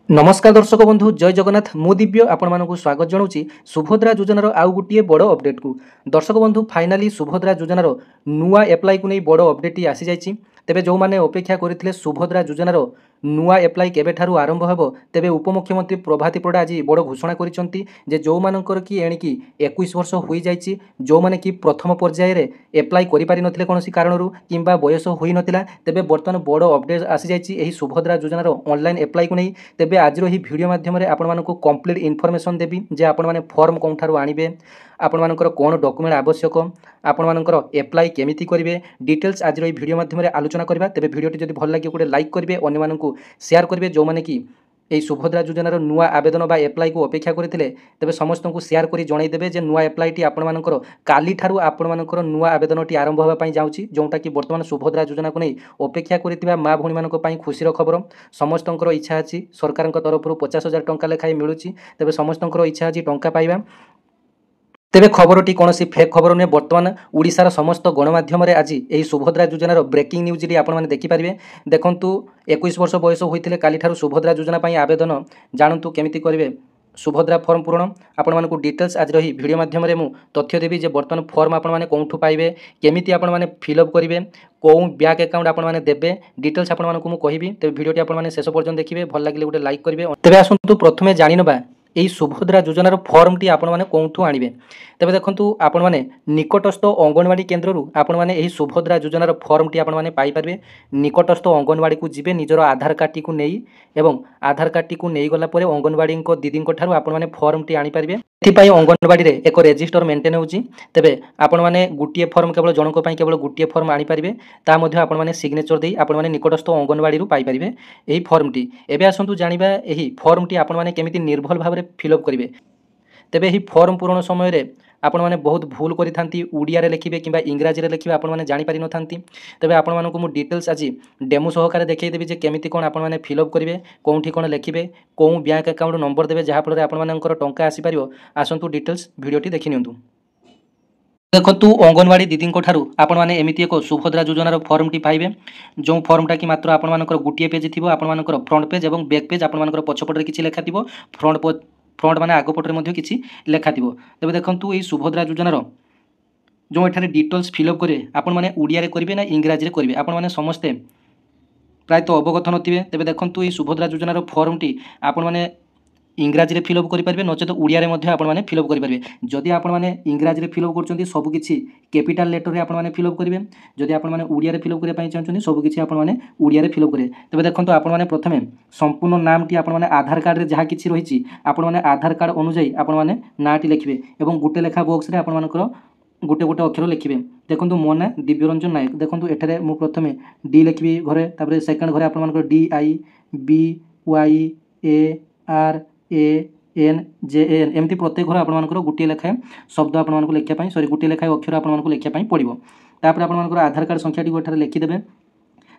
नमस्कार दर्शक बंधु जय जगन्नाथ मु दिव्य आपण मानक स्वागत जनाऊँगी सुभद्रा योजनार आउ गोटे बड़ अपडेट को। दर्शक बंधु फाइनाली सुभद्रा योजनार नुआ एप्लाई को नहीं बड़ अपडेट आसी जाइए। तेबे जो माने अपेक्षा करते सुभद्रा योजनार नुआ एप्लाई केबेठारु आरंभ हेबो तेबे उपमुख्यमंत्री प्रभाती परिडा आज बड़ घोषणा करिसंती जे जो मानकर कि एणिकी 21 वर्ष होई जाइछि जो माने कि प्रथम पर्याय रे एप्लाई करि पारि नथिले कोनोसी कारणरू किंबा बयस होई नथिला तेबे वर्तमान बड़ अपडेट आसी जाइछि एही सुभद्रा योजनार ऑनलाइन एप्लाई को नहीं। तेबे आज ही वीडियो माध्यम आपण मानक कंप्लीट इनफॉरमेशन देबी जे आपण माने फॉर्म कोठारु आनिबे आपण मानकर कोन डॉक्यूमेंट आवश्यक आपण मानकर एप्लाई केमिति करिवे डिटेल्स आज ही वीडियो माध्यम आलोचना करबा। तेबे वीडियोटी जदि भल लागे गोटे लाइक करिवे अन्य मानकु शेयर करिवे जो माने कि এই सुभद्रा योजनार नुआ आवेदन बा एप्लाई को अपेक्षा करते तेज समस्त को शेयर कर जनईदेवे जे नुआ एप्लाईटी आपर काली ठारू आपर नुआ आवेदनटी आरंभ होगापी जाऊँगी जोटा कि बर्तमान सुभद्रा योजना को नहीं अपेक्षा करथिबा माँ भौणी मानी खुशीर खबर समस्त इच्छा अच्छी सरकार तरफ 50,000 टंका लेखाएं मिलूँ तेज समस्त इच्छा अच्छी टंका पाइबा। तेबे खबरटी कौन फेक खबर नुहे बर्तमान ओडिशार समस्त गणमाध्यम आज यही सुभद्रा योजनार ब्रेकिंग न्यूज आपने देखिपारे। देखूँ 21 वर्ष बयस होते काली ठारू सुभद्रा योजना आवेदन जानतु केमिति करेंगे सुभद्रा फॉर्म पूरण आपण मानक डिटेल्स आज रही वीडियो माध्यम मु तथ्य देवी जे बर्तमान फॉर्म आपण माने कोठू पाइबे केमिति आपण माने फिलअप करेंगे कौ बैंक अकाउंट आपण माने देबे डिटेल्स आपण मानक मु कहिबी। तेबे वीडियोटी आपण माने शेष पर्यंत देखिबे भल लागिले गोटे लाइक करेंगे। तेबे आसंतु प्रथमे जानिनबा यही सुभद्रा योजनार फॉर्मटी आपण माने कोठू आनिबे। तेबे देखंतु आपण माने निकटस्थ अंगनवाड़ी केन्द्ररू आपण माने यही सुभद्रा योजनार फॉर्मटी आपण माने पाई पारबे। निकटस्थ अंगनवाड़ी को जिबे निजर आधार कार्डटी को नेई एवं आधार कार्डटी को नेई गला परे अंगनवाड़ी दीदी ठारू आपण माने फॉर्मटी आनी पारबे। एथिपाई अंगनवाड़ी रे एक रजिस्टर मेंटेन होउची। तेबे आपण माने गुटिए फॉर्म केवल जनक पई केवल गुटिए फॉर्म आनी पारबे ता मध्ये आपण माने सिग्नेचर देई आपण माने निकटस्थ अंगनवाड़ी रु पाई पारबे एही फॉर्मटी। एबे आसंतु जानिबा एही फॉर्मटी आपण माने केमिति निर्भल भाबरे फिलअप करिवे। तेबे एही फॉर्म पूरण समय रे आपण माने बहुत भूल करि थांती ओडिया रे लिखिबे किंबा इंग्राजी रे लिखिबे आपण माने जानि पारि न थांती। तेबे आपण मानको मु डिटेल्स आज डेमो सहकारे देखै देबी जे केमिति कोन आपण माने फिलअप करिवे कोठी कोन लिखिबे को बैंक अकाउंट नंबर देबे जहा फल रे आपण मानकर टंका आसी पारिबो। आसंतु डिटेल्स वीडियोटी देखि नियंतु। देखु अंगनवाड़ी दीदी ठारू आपण माने एमिति एक सुभद्रा योजनार फॉर्मटी पाइबे जो फॉर्मटा कि मात्र आपण मानकर गुटिए पेज थिबो आपण मानकर फ्रंट पेज एवं बैक पेज आपण मानकर पछपटे किछि लेखा थिबो फ्रंट माने आगो पटरे मध्ये किछि लेखा थिबो। तबे देखंतु एई सुभद्रा योजनार जो एठारे डिटेल्स फिलअप करे आपण माने ओडिया रे करिवे ना इंग्राजी रे करिवे आपण माने समस्ते प्रायत अवगत नथिबे। तबे देखंतु एई सुभद्रा योजनार फॉर्मटी आपण माने इंग्राजी रे फिलअप करि पारबे नचेत ओडिया रे मध्ये आपण माने फिलअप करि पारबे। जदि आपण माने इंग्राजी रे फिलअप करचंती सब किछि कैपिटल लेटर रे आपण माने फिलअप करिवे जदि आपण माने ओडिया रे फिलअप करिया पई चाहचंती सब किछि आपण माने ओडिया रे फिलअप करिवे। तबे देखंतु आपण माने प्रथमे संपूर्ण नामटी आपण माने आधार कार्ड रे जहा किछि रहिछि आपण माने आधार कार्ड अनुसार आपण माने नाटी लिखिबे एवं गुटे लेखा बॉक्स रे आपण मानकर गोटे गोटे अक्षर लिखिबे। देखंतु मो ना दिव्यरंजन नायक देखंतु एठारे मु प्रथमे डी लिखिबी घरे तापर सेकंड घरे आपण मानकर D I B Y A R A N J N एमती प्रत्येक घर आपण मानकर गोटे लेखाएं शब्द आपण मानकर लिखिया पई सॉरी गोटे लेखाएं अक्षर आपण मानकर लिखिया पई पड़िबो। तापर आपण मानकर आधार कार्ड संख्याटी एठारे लिखि देबे।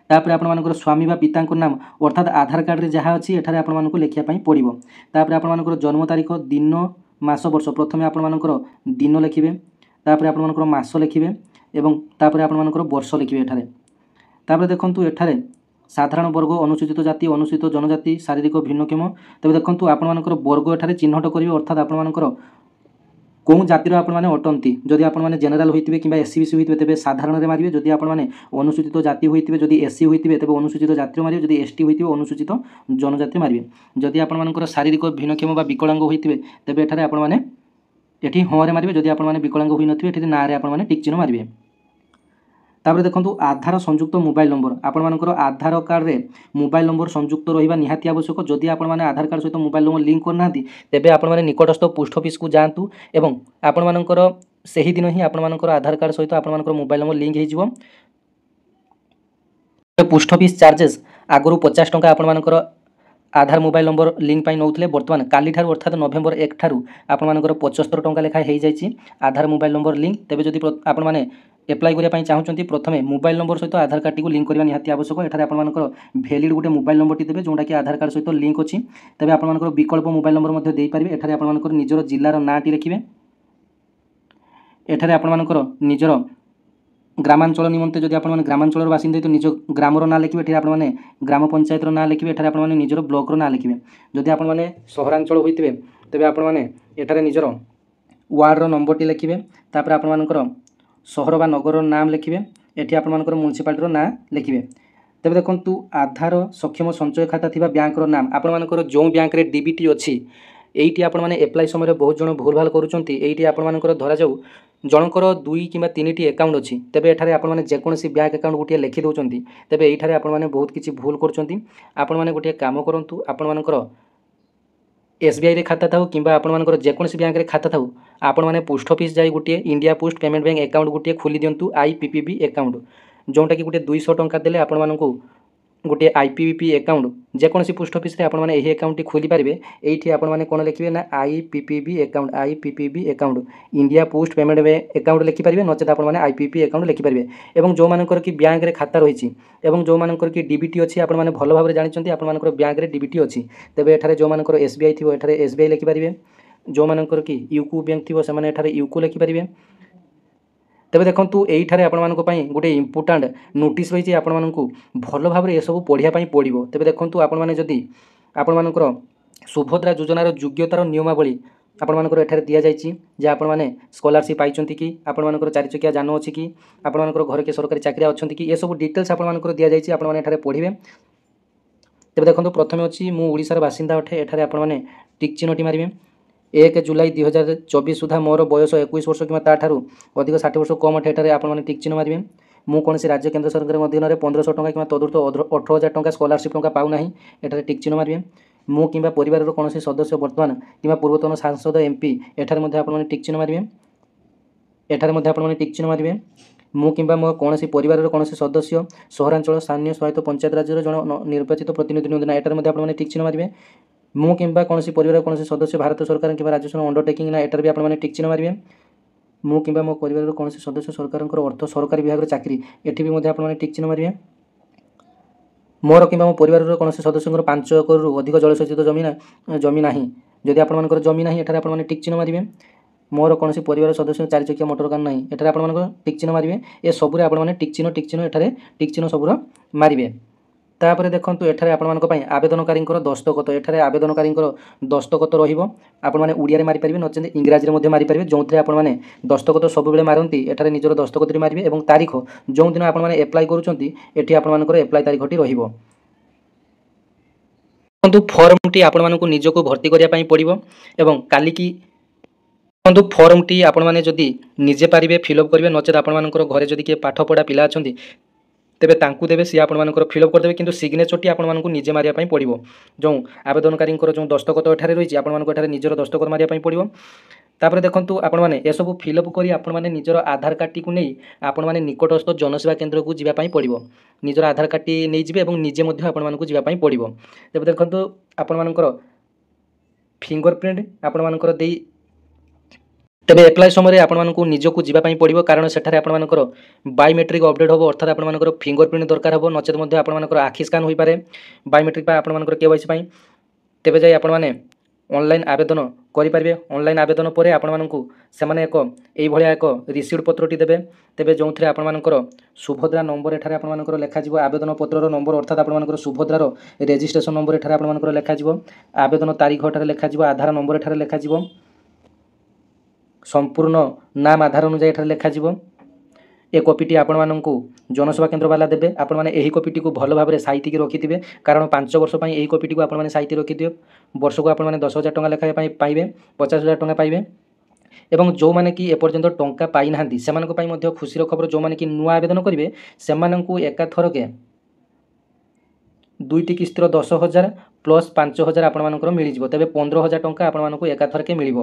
तापर आपण मानकर स्वामी बा पितांकर नाम अर्थात आधार कार्ड रे जहा अछि एठारे आपण मानकर लिखिया पई पड़िबो। तापर आपण मानकर जन्म तारीख दिन मास वर्ष प्रथमे आपण मानकर दिन लिखिबे तापर आपण मानकर मास लिखिबे एवं तापर आपण मानकर वर्ष लिखिबे एठारे। तापर देखंतु एठारे साधारण वर्ग अनुसूचित जाति अनुसूचित जनजाति शारीरिक भिन्नक्षम। तबे देखंतु आपण मानकर वर्ग एठारे चिन्हट करिवे अर्थात आपण मानकर कोन जातिर आपण माने अटंती जदि आपण माने जनरल होइतिबे किबा एससी बीसी होइतिबे तबे साधारण रे मारिबे जदि आपण माने अनुसूचित जाति होइतिबे जदि एससी होइतिबे तबे अनुसूचित जाति मारिबे जदि एसटी होइतिबे अनुसूचित जनजाति मारिबे। जदि आपण मानकर शारीरिक भिन्नक्षम बा विकलांग होइतिबे तबे एठारे आपण माने एठी ह रे मारिबे जदि आपण माने विकलांग होइ नथिबे एठी ना रे आपण माने टिक चिन्ह मारिबे। तापर देखंतु आधार संयुक्त मोबाइल नंबर आपण मानकर आधार कार्ड रे मोबाइल नंबर संयुक्त रहिबा निहाती आवश्यक। जदि आपण माने आधार कार्ड सहित मोबाइल नंबर लिंक करनाती तेबे आपण माने निकटस्थ पोस्ट ऑफिस को जांतु एवं आपण मानकर सही दिन ही आपण मानकर आधार कार्ड सहित आपण मानकर मोबाइल नंबर लिंक हे जिवो। पोस्ट ऑफिस चार्जेस आगरु 50 टंका आपण मानकर आधार मोबाइल नंबर लिंक पाई नौथले बर्तमान काली ठारू अर्थात नवेम्बर 1 ठारू आपण मानकर 75 टंका लेखा हे जाइछि आधार मोबाइल नंबर लिंक। तेबे जदि आपण माने एप्लाई करिया पई चाहउचंती प्रथमे मोबाइल नंबर सहित आधार कार्ड को लिंक करबा निहाती आवश्यक। एठारे आपण मानकर वैलिड गोटे मोबाइल नंबर टी देबे जोंडा कि आधार कार्ड सहित लिंक अछि। तबे आपण मानकर विकल्प मोबाइल नंबर मध्ये देई पारिबे। एठारे आपण मानकर निजर जिल्लार नाटी लिखिबे एठारे आपण मानकर निजर ଗ୍ରାମାଞ୍ଚଳ ନିମନ୍ତେ ଯଦି ଆପଣମାନେ ଗ୍ରାମାଞ୍ଚଳର ବାସିନ୍ଦା ତ ନିଜ ଗ୍ରାମର ନାଁ ଲେଖିବେ, ଏଠାରେ ଆପଣମାନେ ଗ୍ରାମ ପଞ୍ଚାୟତର ନାଁ ଲେଖିବେ, ଏଠାରେ ଆପଣମାନେ ନିଜର ବ୍ଲକର ନାଁ ଲେଖିବେ। ଯଦି ଆପଣମାନେ ସହରାଞ୍ଚଳ ହୋଇଥିବେ ତେବେ ଆପଣମାନେ ଏଠାରେ ନିଜର ୱାର୍ଡ଼ର ନମ୍ବରଟି ଲେଖିବେ। ତାପରେ ଆପଣମାନଙ୍କର ସହର ବା ନଗରର ନାମ ଲେଖିବେ, ଏଠି ଆପଣମାନଙ୍କର ମ୍ୟୁନିସିପାଲିଟିର ନାଁ ଲେଖିବେ। ତେବେ ଦେଖନ୍ତୁ ଆଧାର ସକ୍ଷମ ସଞ୍ଚୟ ଖାତା ଥିବା ବ୍ୟାଙ୍କର ନାମ, ଆପଣମାନଙ୍କର ଯେଉଁ ବ୍ୟାଙ୍କରେ ଡିବିଟି ଅଛି এইটি ଆପଣମାନେ ଏପ୍ଲାଏ ସମୟରେ ବହୁତ ଜଣ ଭୁଲ ଭାଲ କରୁଛନ୍ତି। এইটি ଆପଣମାନଙ୍କର ଧରାଯାଉ ଜଣଙ୍କର 2 କିମ୍ବା 3ଟି ଆକାଉଣ୍ଟ ଅଛି, ତେବେ ଏଠାରେ ଆପଣମାନେ ଯେକୌଣସି ବ୍ୟାଙ୍କ ଆକାଉଣ୍ଟ ଗୋଟିଏ ଲେଖି ଦେଉଛନ୍ତି, ତେବେ এইଠାରେ ଆପଣମାନେ ବହୁତ କିଛି ଭୁଲ କରୁଛନ୍ତି। ଆପଣମାନେ ଗୋଟିଏ କାମ କରନ୍ତୁ, ଆପଣମାନଙ୍କର ଏସ୍ବିଆଇରେ ଖାତା ଥାଉ କିମ୍ବା ଆପଣମାନଙ୍କର ଯେକୌଣସି ବ୍ୟାଙ୍କରେ ଖାତା ଥାଉ, ଆପଣମାନେ ପୋଷ୍ଟ ଅଫିସ୍ ଯାଇ ଗୋଟିଏ India post payment bank account ଗୋଟିଏ ଖୋଲି ଦିଅନ୍ତୁ, IPPB ଆକାଉଣ୍ଟ, ଯେଉଁଟାକି ଗୋଟିଏ 200 ଟଙ୍କା ଦେଲେ ଆପଣମାନଙ୍କୁ ଗୋଟିଏ IPPB ଆକାଉଣ୍ଟ ଯେକୌଣସି ପୋଷ୍ଟ ଅଫିସରେ ଆପଣମାନେ ଏହି ଆକାଉଣ୍ଟଟି ଖୋଲିପାରିବେ। এইଠି ଆପଣମାନେ କ'ଣ ଲେଖିବେ ନା IPPB account, IPPB account India post payment account ଲେଖିପାରିବେ, ନଚେତ ଆପଣମାନେ IPPB ଆକାଉଣ୍ଟ ଲେଖିପାରିବେ। ଏବଂ ଯେଉଁମାନଙ୍କର କି ବ୍ୟାଙ୍କରେ ଖାତା ରହିଛି ଏବଂ ଯେଉଁମାନଙ୍କର କି ଡିବିଟି ଅଛି, ଆପଣମାନେ ଭଲ ଭାବରେ ଜାଣିଛନ୍ତି ଆପଣମାନଙ୍କର ବ୍ୟାଙ୍କରେ ଡିବିଟି ଅଛି, ତେବେ ଏଠାରେ ଯେଉଁମାନଙ୍କର SBI ଥିବ ଏଠାରେ SBI ଲେଖିପାରିବେ, ଯେଉଁମାନଙ୍କର କି ୟୁକୋ ବ୍ୟାଙ୍କ ଥିବ ସେମାନେ ଏଠାରେ ୟୁକୋ ଲେଖିପାରିବେ। ତେବେ ଦେଖନ୍ତୁ এইଠାରେ ଆପଣମାନଙ୍କ ପାଇଁ ଗୋଟେ ଇମ୍ପୋର୍ଟାଣ୍ଟ ନୋଟିସ୍ ରହିଛି, ଆପଣମାନଙ୍କୁ ଭଲ ଭାବରେ ଏସବୁ ପଢ଼ିବା ପାଇଁ ପଡ଼ିବ। ତେବେ ଦେଖନ୍ତୁ ଆପଣମାନେ ଯଦି ଆପଣମାନଙ୍କର ସୁଭଦ୍ରା ଯୋଜନାର ଯୋଗ୍ୟତାର ନିୟମାବଳୀ ଆପଣମାନଙ୍କର ଏଠାରେ ଦିଆଯାଇଛି ଯେ ଆପଣମାନେ ସ୍କଲାରସିପ୍ ପାଇଛନ୍ତି କି, ଆପଣମାନଙ୍କର 4 ଚକିଆ ଯାନ ଅଛି କି, ଆପଣମାନଙ୍କର ଘରେ କିଏ ସରକାରୀ ଚାକିରିଆ ଅଛନ୍ତି କି, ଏସବୁ ଡିଟେଲ୍ସ ଆପଣମାନଙ୍କର ଦିଆଯାଇଛି, ଆପଣମାନେ ଏଠାରେ ପଢ଼ିବେ। ତେବେ ଦେଖନ୍ତୁ ପ୍ରଥମେ ଅଛି ମୁଁ ଓଡ଼ିଶାର ବାସିନ୍ଦା ଅଟେ, ଏଠାରେ ଆପଣମାନେ ଟିକ୍ ଚିହ୍ନଟି ମାରିବେ। 1 ଜୁଲାଇ 2024 ସୁଦ୍ଧା ମୋର ବୟସ 21 ବର୍ଷ କିମ୍ବା ତାଠାରୁ ଅଧିକ 60 ବର୍ଷ କମ୍ ଅଟେ, ଏଠାରେ ଆପଣମାନେ ଟିକ୍ ଚିହ୍ନ ମାରିବେ। ମୁଁ କୌଣସି ରାଜ୍ୟ କେନ୍ଦ୍ର ସରକାରଙ୍କ ଅଧୀନରେ 1500 ଟଙ୍କା କିମ୍ବା ତଦୁର୍ଥ 18,000 ଟଙ୍କା ସ୍କଲାରସିପ୍ ଟଙ୍କା ପାଉନାହିଁ, ଏଠାରେ ଟିକ୍ ଚିହ୍ନ ମାରିବେ। ମୁଁ କିମ୍ବା ପରିବାରର କୌଣସି ସଦସ୍ୟ ବର୍ତ୍ତମାନ କିମ୍ବା ପୂର୍ବତନ ସାଂସଦ MP, ଏଠାରେ ମଧ୍ୟ ଆପଣମାନେ ଟିକ୍ ଚିହ୍ନ ମାରିବେ, ଏଠାରେ ମଧ୍ୟ ଆପଣମାନେ ଟିକ୍ ଚିହ୍ନ ମାରିବେ। ମୁଁ କିମ୍ବା ମୋ କୌଣସି ପରିବାରର କୌଣସି ସଦସ୍ୟ ସହରାଞ୍ଚଳ ସ୍ଥାନୀୟ ସ୍ୱାୟତ୍ତ ପଞ୍ଚାୟତ ରାଜ୍ୟର ଜଣେ ନିର୍ବାଚିତ ପ୍ରତିନିଧି ନୁହନ୍ତି ନା, ଏଠାରେ ମଧ୍ୟ ଆପଣମାନେ ଟିକ୍ ଚିହ୍ନ ମାରିବେ। ମୁଁ କିମ୍ବା କୌଣସି ପରିବାରର କୌଣସି ସଦସ୍ୟ ଭାରତ ସରକାର କିମ୍ବା ରାଜ୍ୟ ସରକାର ଅଣ୍ଡରଟେକିଂ ନା, ଏଠାରେ ବି ଆପଣମାନେ ଟିକ୍ ଚିହ୍ନ ମାରିବେ। ମୁଁ କିମ୍ବା ମୋ ପରିବାରର କୌଣସି ସଦସ୍ୟ ସରକାରଙ୍କର ଅର୍ଥ ସରକାରୀ ବିଭାଗର ଚାକିରି, ଏଠି ବି ମଧ୍ୟ ଆପଣମାନେ ଟିକ୍ ଚିହ୍ନ ମାରିବେ। ମୋର କିମ୍ବା ମୋ ପରିବାରର କୌଣସି ସଦସ୍ୟଙ୍କର 5 ଏକରରୁ ଅଧିକ ଜଳସେଚିତ ଜମି ନାହିଁ, ଯଦି ଆପଣମାନଙ୍କର ଜମି ନାହିଁ ଏଠାରେ ଆପଣମାନେ ଟିକ୍ ଚିହ୍ନ ମାରିବେ। ମୋର କୌଣସି ପରିବାର ସଦସ୍ୟ 4 ଚକିଆ ମୋଟର କାର ନାହିଁ, ଏଠାରେ ଆପଣମାନଙ୍କର ଟିକ୍ ଚିହ୍ନ ମାରିବେ। ଏସବୁରେ ଆପଣମାନେ ଟିକ୍ ଚିହ୍ନ ଏଠାରେ ଟିକ୍ ଚିହ୍ନ ସବୁର ମାରିବେ। ତାପରେ ଦେଖନ୍ତୁ ଏଠାରେ ଆପଣମାନଙ୍କ ପାଇଁ ଆବେଦନକାରୀଙ୍କର ଦସ୍ତଖତ, ଏଠାରେ ଆବେଦନକାରୀଙ୍କର ଦସ୍ତଖତ ରହିବ, ଆପଣମାନେ ଓଡ଼ିଆରେ ମାରିପାରିବେ, ନଚେତ ଇଂରାଜୀରେ ମଧ୍ୟ ମାରିପାରିବେ। ଯେଉଁଥିରେ ଆପଣମାନେ ଦସ୍ତଖତ ସବୁବେଳେ ମାରନ୍ତି ଏଠାରେ ନିଜର ଦସ୍ତଖତଟି ମାରିବେ ଏବଂ ତାରିଖ ଯେଉଁଦିନ ଆପଣମାନେ ଆପ୍ଲାଏ କରୁଛନ୍ତି ଏଠି ଆପଣମାନଙ୍କର ଆପ୍ଲାଏ ତାରିଖଟି ରହିବ। ଦେଖନ୍ତୁ ଫର୍ମଟି ଆପଣମାନଙ୍କୁ ନିଜକୁ ଭର୍ତ୍ତି କରିବା ପାଇଁ ପଡ଼ିବ ଏବଂ କାଲିକି ଦେଖନ୍ତୁ ଫର୍ମଟି ଆପଣମାନେ ଯଦି ନିଜେ ପାରିବେ ଫିଲ୍ଅପ୍ କରିବେ, ନଚେତ ଆପଣମାନଙ୍କର ଘରେ ଯଦି କିଏ ପାଠପଢ଼ା ପିଲା ଅଛନ୍ତି ତେବେ ତାଙ୍କୁ ଦେବେ, ସିଏ ଆପଣମାନଙ୍କର ଫିଲ୍ଅପ୍ କରିଦେବେ, କିନ୍ତୁ ସିଗ୍ନେଚରଟି ଆପଣମାନଙ୍କୁ ନିଜେ ମାରିବା ପାଇଁ ପଡ଼ିବ। ଯେଉଁ ଆବେଦନକାରୀଙ୍କର ଯେଉଁ ଦସ୍ତଖତ ଏଠାରେ ରହିଛି ଆପଣମାନଙ୍କୁ ଏଠାରେ ନିଜର ଦସ୍ତଖତ ମାରିବା ପାଇଁ ପଡ଼ିବ। ତାପରେ ଦେଖନ୍ତୁ ଆପଣମାନେ ଏସବୁ ଫିଲ୍ଅପ୍ କରି ଆପଣମାନେ ନିଜର ଆଧାର କାର୍ଡ଼ଟିକୁ ନେଇ ଆପଣମାନେ ନିକଟସ୍ଥ ଜନସେବା କେନ୍ଦ୍ରକୁ ଯିବା ପାଇଁ ପଡ଼ିବ। ନିଜର ଆଧାର କାର୍ଡ଼ଟି ନେଇଯିବେ ଏବଂ ନିଜେ ମଧ୍ୟ ଆପଣମାନଙ୍କୁ ଯିବା ପାଇଁ ପଡ଼ିବ। ତେବେ ଦେଖନ୍ତୁ ଆପଣମାନଙ୍କର ଫିଙ୍ଗର ପ୍ରିଣ୍ଟ ଆପଣମାନଙ୍କର ଦେଇ ତେବେ ଆପ୍ଲାଏ ସମୟରେ ଆପଣମାନଙ୍କୁ ନିଜକୁ ଯିବା ପାଇଁ ପଡ଼ିବ, କାରଣ ସେଠାରେ ଆପଣମାନଙ୍କର ବାୟୋମେଟ୍ରିକ୍ ଅପଡ଼େଟ୍ ହେବ, ଅର୍ଥାତ୍ ଆପଣମାନଙ୍କର ଫିଙ୍ଗର ପ୍ରିଣ୍ଟ ଦରକାର ହେବ, ନଚେତ ମଧ୍ୟ ଆପଣମାନଙ୍କର ଆଖି ସ୍କାନ୍ ହୋଇପାରେ ବାୟୋମେଟ୍ରିକ୍ ପାଇଁ ଆପଣମାନଙ୍କର KYC ପାଇଁ। ତେବେ ଯାଇ ଆପଣମାନେ ଅନଲାଇନ୍ ଆବେଦନ କରିପାରିବେ। ଅନଲାଇନ୍ ଆବେଦନ ପରେ ଆପଣମାନଙ୍କୁ ସେମାନେ ଏଇଭଳିଆ ଏକ ରିସିପ୍ଟ ପତ୍ରଟି ଦେବେ, ତେବେ ଯେଉଁଥିରେ ଆପଣମାନଙ୍କର ସୁଭଦ୍ରା ନମ୍ବର ଏଠାରେ ଆପଣମାନଙ୍କର ଲେଖାଯିବ, ଆବେଦନ ପତ୍ରର ନମ୍ବର ଅର୍ଥାତ୍ ଆପଣମାନଙ୍କର ସୁଭଦ୍ରାର ରେଜିଷ୍ଟ୍ରେସନ ନମ୍ବର ଏଠାରେ ଆପଣମାନଙ୍କର ଲେଖାଯିବ, ଆବେଦନ ତାରିଖ ଏଠାରେ ଲେଖାଯିବ, ଆଧାର ନମ୍ବର ଏଠାରେ ଲେଖାଯିବ, ସମ୍ପୂର୍ଣ୍ଣ ନାମ ଆଧାର ଅନୁଯାୟୀ ଏଠାରେ ଲେଖାଯିବ। ଏ କପିଟି ଆପଣମାନଙ୍କୁ ଜନସେବା କେନ୍ଦ୍ର ବାଲା ଦେବେ। ଆପଣମାନେ ଏହି କପିଟିକୁ ଭଲ ଭାବରେ ସାଇତିକି ରଖିଥିବେ, କାରଣ 5 ବର୍ଷ ପାଇଁ ଏହି କପିଟିକୁ ଆପଣମାନେ ସାଇତି ରଖିଥିବେ। ବର୍ଷକୁ ଆପଣମାନେ 10,000 ଟଙ୍କା ଲେଖାଏଁ ପାଇବେ, 50,000 ଟଙ୍କା ପାଇବେ। ଏବଂ ଯେଉଁମାନେ କି ଏପର୍ଯ୍ୟନ୍ତ ଟଙ୍କା ପାଇନାହାନ୍ତି ସେମାନଙ୍କ ପାଇଁ ମଧ୍ୟ ଖୁସିର ଖବର, ଯେଉଁମାନେ କି ନୂଆ ଆବେଦନ କରିବେ ସେମାନଙ୍କୁ ଏକାଥରକେ 2ଟି କିସ୍ତିର 10,000 ପ୍ଲସ୍ 5,000 ଆପଣମାନଙ୍କର ମିଳିଯିବ। ତେବେ 15,000 ଟଙ୍କା ଆପଣମାନଙ୍କୁ ଏକାଥରକେ ମିଳିବ।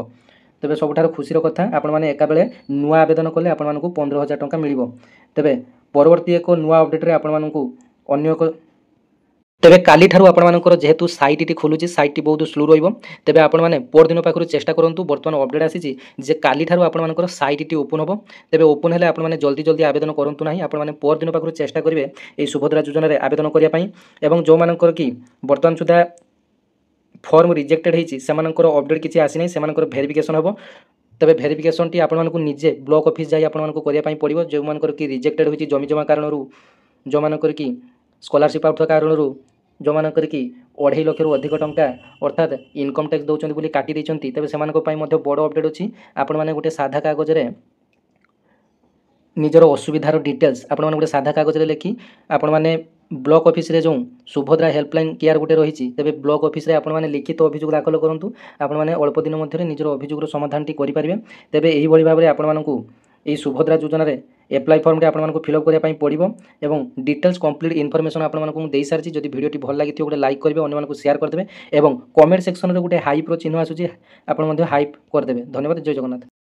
ତେବେ ସବୁଠାରୁ ଖୁସିର କଥା ଆପଣମାନେ ଏକାବେଳେ ନୂଆ ଆବେଦନ କଲେ ଆପଣମାନଙ୍କୁ 15,000 ଟଙ୍କା ମିଳିବ। ତେବେ ପରବର୍ତ୍ତୀ ଏକ ନୂଆ ଅପଡ଼େଟ୍ରେ ଆପଣମାନଙ୍କୁ ଅନ୍ୟ ଏକ ତେବେ କାଲିଠାରୁ ଆପଣମାନଙ୍କର ଯେହେତୁ ସାଇଟ୍ଟି ଖୋଲୁଛି, ସାଇଟ୍ଟି ବହୁତ ସ୍ଲୋ ରହିବ, ତେବେ ଆପଣମାନେ ପରଦିନ ପାଖରୁ ଚେଷ୍ଟା କରନ୍ତୁ। ବର୍ତ୍ତମାନ ଅପଡ଼େଟ୍ ଆସିଛି ଯେ କାଲିଠାରୁ ଆପଣମାନଙ୍କର ସାଇଟ୍ଟି ଓପନ୍ ହେବ। ତେବେ ଓପନ୍ ହେଲେ ଆପଣମାନେ ଜଲ୍ଦି ଆବେଦନ କରନ୍ତୁ ନାହିଁ, ଆପଣମାନେ ପରଦିନ ପାଖରୁ ଚେଷ୍ଟା କରିବେ ଏହି ସୁଭଦ୍ରା ଯୋଜନାରେ ଆବେଦନ କରିବା ପାଇଁ। ଏବଂ ଯେଉଁମାନଙ୍କର କି ବର୍ତ୍ତମାନ ସୁଦ୍ଧା ଫର୍ମ ରିଜେକ୍ଟେଡ୍ ହେଇଛି ସେମାନଙ୍କର ଅପଡ଼େଟ୍ କିଛି ଆସିନାହିଁ, ସେମାନଙ୍କର ଭେରିଫିକେସନ୍ ହେବ। तेबे भेरिफिकेशनटी आपको निजे ब्लॉक ऑफिस जाई आपको करने पड़ो जो मानकर कि रिजेक्टेड होती जमी जमा कारण जो मानकर कि स्कॉलरशिप आउथवा कारण जो मानकर कि 2.5 लाख अधिक टंका अर्थात इनकम टैक्स दौरान बोली काटी देइचंती तेबे सेमानक मध्य बड़ अपडेट अच्छी आपण मैंने गोटे साधा कागज रे निजर असुविधार डिटेल्स आपण मैंने गोटे साधा कागज रे लिखि आपण मैंने ब्लॉक ऑफिस रे जो सुभद्रा हेल्पलाइन केयर गोटे रही तेबे ब्लॉक ऑफिस रे आपण मैंने लिखित अभियोग दाखल करूँ आपण मैंने अल्प दिन मध्य निजर अभियोगर समाधान करेंगे तेबे यही भाव में आपण मानू यही सुभद्रा योजना रे एप्लाई फॉर्म रे आपको फिलअप करने पड़ो और डिटेल्स कंप्लीट इनफॉरमेशन आपको दे सारी जब वीडियो भल लगी गोटे लाइक करेंगे अन्य शेयर करदे और कमेंट सेक्शन में गोटे हाइप चिन्ह आसूँ आप हाइप करदे। धन्यवाद। जय जगन्नाथ।